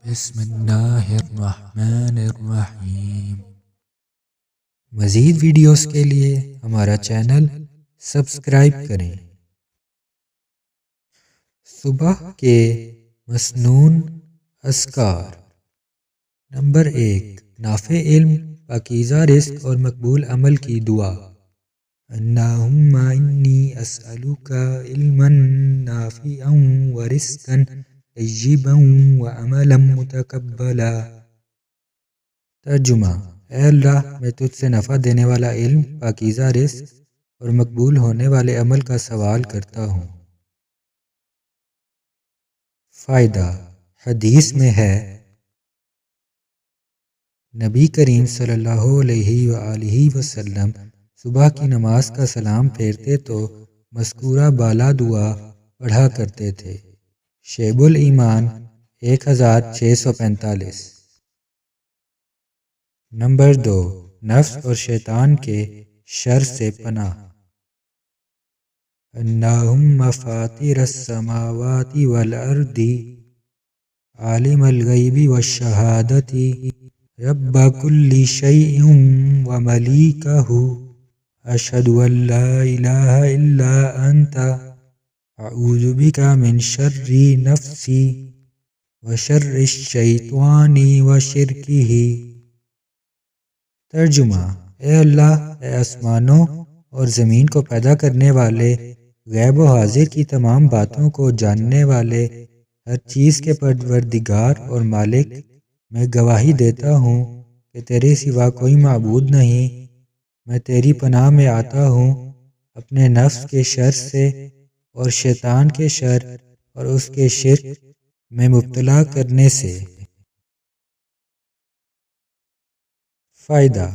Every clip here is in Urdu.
بسم اللہ الرحمن الرحیم۔ مزید ویڈیوز کے لیے ہمارا چینل سبسکرائب کریں۔ صبح کے مسنون اذکار۔ نمبر 1، نافع علم، پاکیزہ رزق اور مقبول عمل کی دعا۔ اللہم انی اسألک علما نافعا ورزقا طیبا وعملا متقبلا۔ ترجمہ: اے اللہ، میں تجھ سے نفع دینے والا علم، پاکیزہ رزق اور مقبول ہونے والے عمل کا سوال کرتا ہوں۔ فائدہ: حدیث میں ہے، نبی کریم صلی اللہ علیہ وآلہ وسلم صبح کی نماز کا سلام پھیرتے تو مذکورہ بالا دعا پڑھا کرتے تھے۔ شعب الایمان 1645۔ نمبر 2، نفس اور شیطان کے شر سے پناہ۔ اللہم فاطر السماوات والارض عالم الغیب والشہادۃ رب کل شیء وملیکہ اشہد ان لا الہ الا انت اعوذ بک من شر نفسی وشر الشیطان وشرکہ۔ ترجمہ: اے اللہ، اے آسمانوں اور زمین کو پیدا کرنے والے، غیب و حاضر کی تمام باتوں کو جاننے والے، ہر چیز کے پروردگار اور مالک، میں گواہی دیتا ہوں کہ تیرے سوا کوئی معبود نہیں۔ میں تیری پناہ میں آتا ہوں اپنے نفس کے شر سے اور شیطان کے شر اور اس کے شرک میں مبتلا کرنے سے۔ فائدہ: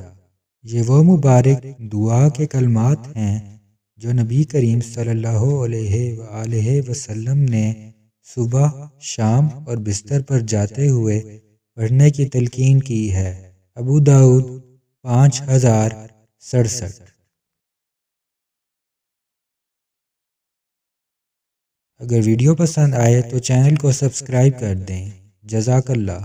یہ وہ مبارک دعا کے کلمات ہیں جو نبی کریم صلی اللہ علیہ وآلہ وسلم نے صبح، شام اور بستر پر جاتے ہوئے پڑھنے کی تلقین کی ہے۔ ابو داؤد 5067۔ اگر ویڈیو پسند آئے تو چینل کو سبسکرائب کر دیں۔ جزاک اللہ۔